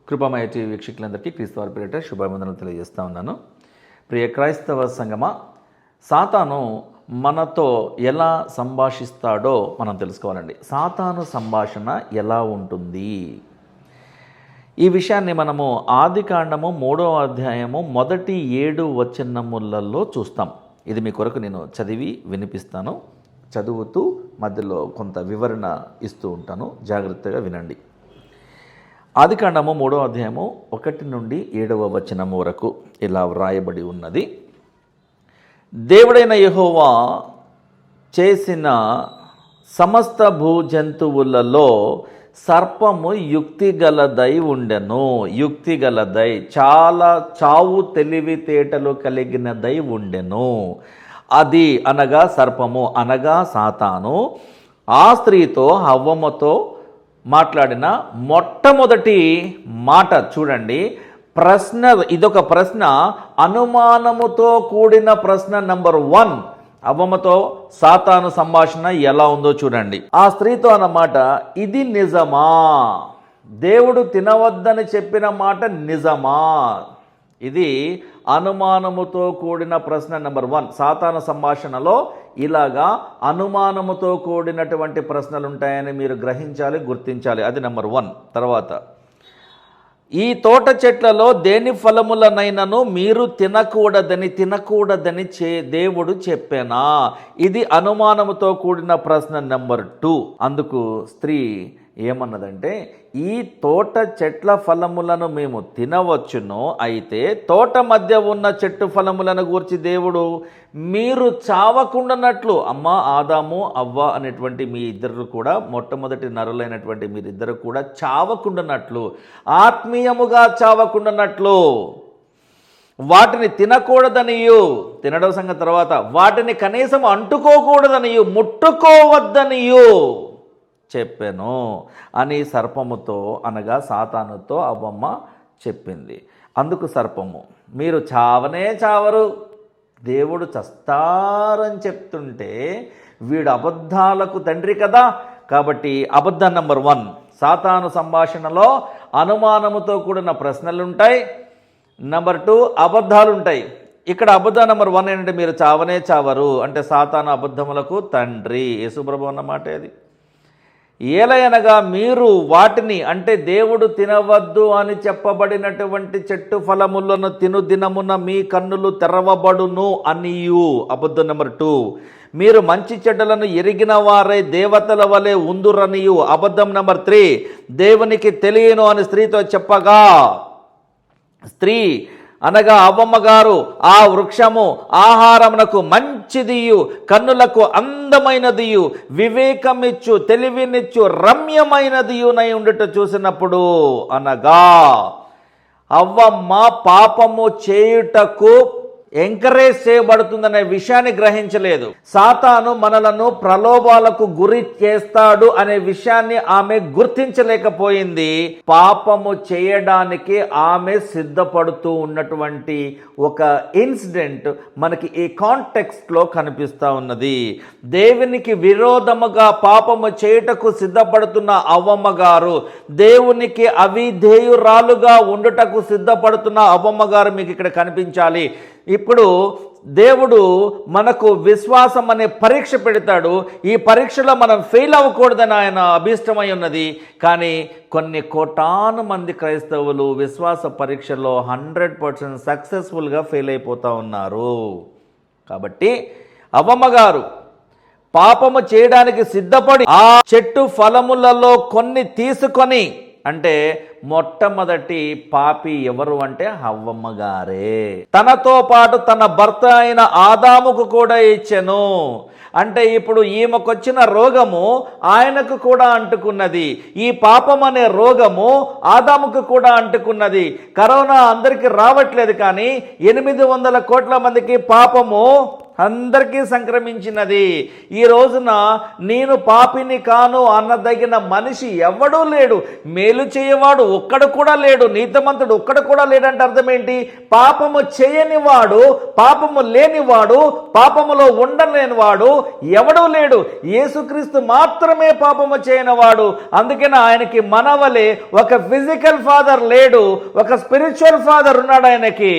కృపమయ TV వీక్షకులందరికీ క్రీస్తు వారి పేరిట శుభాభివందనలు తెలియజేస్తా ఉన్నాను. ప్రియ క్రైస్తవ సంగమా, సాతాను మనతో ఎలా సంభాషిస్తాడో మనం తెలుసుకోవాలండి. సాతాను సంభాషణ ఎలా ఉంటుంది? ఈ విషయాన్ని మనము ఆదికాండము 3వ అధ్యాయము మొదటి 7 వచనములలో చూస్తాం. ఇది మీ కొరకు నేను చదివి వినిపిస్తాను. చదువుతూ మధ్యలో కొంత వివరణ ఇస్తూ ఉంటాను, జాగ్రత్తగా వినండి. ఆదికాండము 3వ అధ్యాయము 1 నుండి 7వ వచనము వరకు ఇలా వ్రాయబడి ఉన్నది. దేవుడైన యెహోవా చేసిన సమస్త భూజంతువులలో సర్పము యుక్తిగలదై ఉండెను. యుక్తిగలదై, చాలా చావు తెలివితేటలు కలిగినదై ఉండెను. అది అనగా సర్పము అనగా సాతాను ఆ స్త్రీతో హవ్వమ్మతో మాట్లాడిన మొట్టమొదటి మాట చూడండి. ప్రశ్న, ఇదొక ప్రశ్న, అనుమానముతో కూడిన ప్రశ్న. నంబర్ 1, అవ్వమ్మతో సాతాను సంభాషణ ఎలా ఉందో చూడండి. ఆ స్త్రీతో అన్నమాట, ఇది నిజమా? దేవుడు తినవద్దని చెప్పిన మాట నిజమా? ఇది అనుమానముతో కూడిన ప్రశ్న నంబర్ 1. సాతాను సంభాషణలో ఇలాగా అనుమానముతో కూడినటువంటి ప్రశ్నలు ఉంటాయని మీరు గ్రహించాలి, గుర్తించాలి. అది నంబర్ 1. తర్వాత, ఈ తోట చెట్లలో దేని ఫలములనైనను మీరు తినకూడదని దేవుడు చెప్పానా? ఇది అనుమానముతో కూడిన ప్రశ్న నంబర్ 2. అందుకు స్త్రీ ఏమన్నదంటే, ఈ తోట చెట్ల ఫలములను మేము తినవచ్చును, అయితే తోట మధ్య ఉన్న చెట్టు ఫలములను గూర్చి దేవుడు మీరు చావకుండానట్లు, అమ్మ ఆదాము అవ్వ అనేటువంటి మీ ఇద్దరు కూడా, మొట్టమొదటి నరులైనటువంటి మీరిద్దరు కూడా చావకుండానట్లు, ఆత్మీయముగా చావకుండానట్లు, వాటిని తినకూడదనియు, తినడం సంగతి తర్వాత, వాటిని కనీసం అంటుకోకూడదనియు, ముట్టుకోవద్దనియు చెప్పాను అని సర్పముతో అనగా సాతానుతో అవ్వమ్మ చెప్పింది. అందుకు సర్పము, మీరు చావనే చావరు, దేవుడు చస్తారని చెప్తుంటే వీడు అబద్ధాలకు తండ్రి కదా. కాబట్టి అబద్ధం నంబర్ 1. సాతాను సంభాషణలో అనుమానముతో కూడిన ప్రశ్నలుంటాయి. నంబర్ 2, అబద్ధాలు ఉంటాయి. ఇక్కడ అబద్ధం నంబర్ 1 ఏంటంటే, మీరు చావనే చావరు అంటే సాతాను అబద్ధములకు తండ్రి. యేసుప్రభు అన్నమాట అది. ఏలయనగా మీరు వాటిని, అంటే దేవుడు తినవద్దు అని చెప్పబడినటువంటి చెట్టు ఫలములను తిను దినమున మీ కన్నులు తెరవబడును అనియు, అబద్ధం నెంబర్ 2. మీరు మంచి చెడ్డలను ఎరిగిన వారై దేవతల వలె ఉందురనియు, అబద్ధం నెంబర్ 3. దేవునికి తెలియను అని స్త్రీతో చెప్పగా, స్త్రీ అనగా అవ్వమ్మ గారు ఆ వృక్షము ఆహారమునకు మంచిదియు, కన్నులకు అందమైనదియు, వివేకమిచ్చు, తెలివినిచ్చు, రమ్యమైనదియునై ఉండుట చూసినప్పుడు, అనగా అవ్వమ్మ పాపము చేయుటకు ఎంకరేజ్ చేయబడుతుందనే విషయాన్ని గ్రహించలేదు. సాతాను మనలను ప్రలోభాలకు గురి చేస్తాడు అనే విషయాన్ని ఆమె గుర్తించలేకపోయింది. పాపము చేయడానికి ఆమె సిద్ధపడుతూ ఉన్నటువంటి ఒక ఇన్సిడెంట్ మనకి ఈ కాంటెక్స్ట్లో కనిపిస్తూ ఉన్నది. దేవునికి విరోధముగా పాపము చేయుటకు సిద్ధపడుతున్న అవ్వమ్మ గారు, దేవునికి అవిధేయురాలుగా ఉండుటకు సిద్ధపడుతున్న అవ్వమ్మ గారు మీకు ఇక్కడ కనిపించాలి. ఇప్పుడు దేవుడు మనకు విశ్వాసం అనే పరీక్ష పెడతాడు. ఈ పరీక్షలో మనం ఫెయిల్ అవ్వకూడదని ఆయన అభీష్టమై ఉన్నది. కానీ కొన్ని కోటాను మంది క్రైస్తవులు విశ్వాస పరీక్షలో 100% సక్సెస్ఫుల్గా ఫెయిల్ అయిపోతూ ఉన్నారు. కాబట్టి అవ్వమ్మ గారు పాపము చేయడానికి సిద్ధపడి ఆ చెట్టు ఫలములలో కొన్ని తీసుకొని, అంటే మొట్టమొదటి పాపి ఎవరు అంటే హవ్వమ్మ గారే. తనతో పాటు తన భర్త అయిన ఆదాముకు కూడా ఇచ్చెను. అంటే ఇప్పుడు ఈమెకొచ్చిన రోగము ఆయనకు కూడా అంటుకున్నది. ఈ పాపం అనే రోగము ఆదాముకు కూడా అంటుకున్నది. కరోనా అందరికీ రావట్లేదు, కానీ 800 కోట్ల మందికి పాపము అందరికీ సంక్రమించినది. ఈ రోజున నేను పాపిని కాను అన్నదగిన మనిషి ఎవడూ లేడు. మేలు చేయవాడు ఒక్కడు కూడా లేడు, నీతిమంతుడు ఒక్కడు కూడా లేడంటే అర్థం ఏంటి? పాపము చేయనివాడు, పాపము లేనివాడు, పాపములో ఉండలేనివాడు ఎవడూ లేడు. యేసుక్రీస్తు మాత్రమే పాపము చేయనివాడు. అందుకని ఆయనకి మనవలే ఒక ఫిజికల్ ఫాదర్ లేడు, ఒక స్పిరిచువల్ ఫాదర్ ఉన్నాడు ఆయనకి.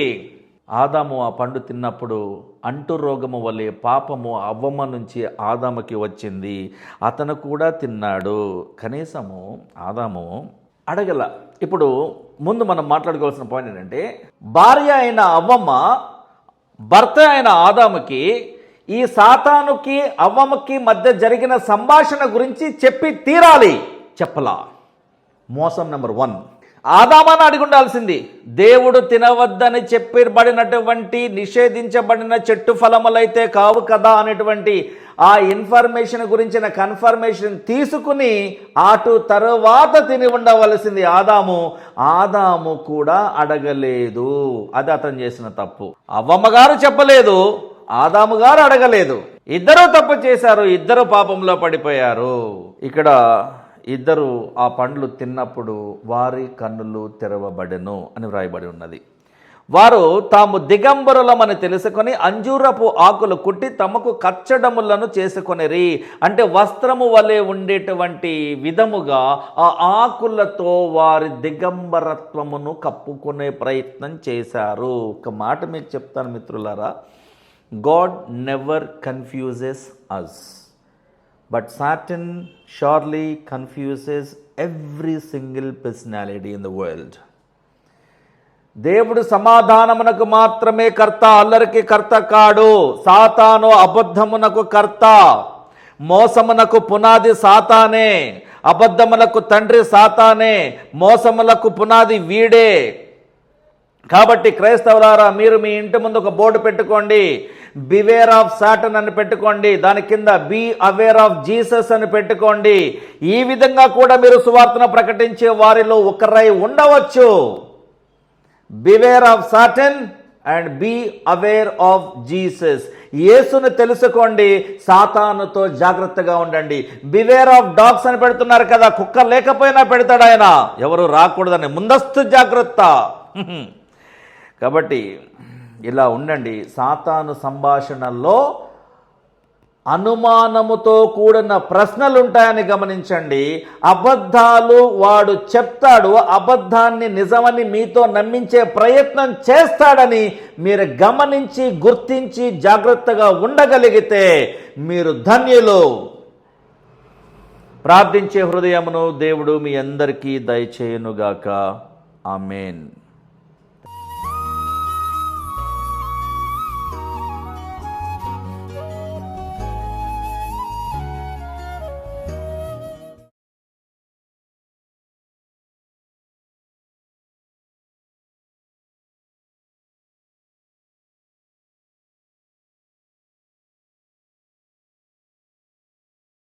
ఆదాము ఆ పండు తిన్నప్పుడు అంటు రోగము వలె పాపము అవ్వమ్మ నుంచి ఆదాముకి వచ్చింది. అతను కూడా తిన్నాడు. కనీసము ఆదాము అడగల. ఇప్పుడు ముందు మనం మాట్లాడుకోవాల్సిన పాయింట్ ఏంటంటే, భార్య అయిన అవ్వమ్మ భర్త అయిన ఆదాముకి ఈ సాతానుకి అవ్వమ్మకి మధ్య జరిగిన సంభాషణ గురించి చెప్పి తీరాలి. చెప్పలా. మోసం నెంబర్ 1. ఆదామాను అడిగి ఉండాల్సింది, దేవుడు తినవద్దని చెప్పబడినటువంటి నిషేధించబడిన చెట్టు ఫలములైతే కావు కదా అనేటువంటి ఆ ఇన్ఫర్మేషన్ గురించిన కన్ఫర్మేషన్ తీసుకుని అటు తరువాత తిని ఉండవలసింది ఆదాము. ఆదాము కూడా అడగలేదు. అది అతను చేసిన తప్పు. అవ్వమ్మ గారు చెప్పలేదు, ఆదాము గారు అడగలేదు. ఇద్దరూ తప్పు చేశారు, ఇద్దరు పాపంలో పడిపోయారు. ఇక్కడ ఇద్దరు ఆ పండ్లు తిన్నప్పుడు వారి కన్నులు తెరవబడెను అని వ్రాయబడి ఉన్నది. వారు తాము దిగంబరులమని తెలుసుకొని అంజూరపు ఆకులు కుట్టి తమకు కచ్చడములను చేసుకొనిరి. అంటే వస్త్రము వలె ఉండేటువంటి విధముగా ఆ ఆకులతో వారి దిగంబరత్వమును కప్పుకునే ప్రయత్నం చేశారు. ఒక మాట మీకు చెప్తాను మిత్రులారా, God never confuses us, but Satan surely confuses every single personality in the world. దేవుడు సమాధానమునకు మాత్రమే కర్త, అల్లరికి కర్త కాడు. సాతాను అబద్ధమునకు కర్త, మోసమునకు పునాది సాతానే, అబద్ధములకు తండ్రి సాతానే, మోసములకు పునాది వీడే. కాబట్టి క్రైస్తవులారా, మీరు మీ ఇంటి ముందు ఒక బోర్డు పెట్టుకోండి, బివేర్ ఆఫ్ సాటన్ అని పెట్టుకోండి. దాని కింద బీ అవేర్ ఆఫ్ జీసస్ అని పెట్టుకోండి. ఈ విధంగా కూడా మీరు సువార్తను ప్రకటించే వారిలో ఒకరై ఉండవచ్చు. Beware of Satan and be aware of Jesus. యేసును తెలుసుకోండి, సాతానుతో జాగ్రత్తగా ఉండండి. బివేర్ ఆఫ్ డాగ్స్ అని పెడుతున్నారు కదా, కుక్క లేకపోయినా పెడతాడు ఆయన, ఎవరు రాకూడదని ముందస్తు జాగ్రత్త. కాబట్టి ఇలా ఉండండి. సాతాను సంభాషణలో అనుమానముతో కూడిన ప్రశ్నలు ఉంటాయని గమనించండి. అబద్ధాలు వాడు చెప్తాడు, అబద్ధాన్ని నిజమని మీతో నమ్మించే ప్రయత్నం చేస్తాడని మీరు గమనించి గుర్తించి జాగ్రత్తగా ఉండగలిగితే మీరు ధన్యులు. ప్రార్థించే హృదయమును దేవుడు మీ అందరికీ దయచేయునుగాక. ఆమేన్.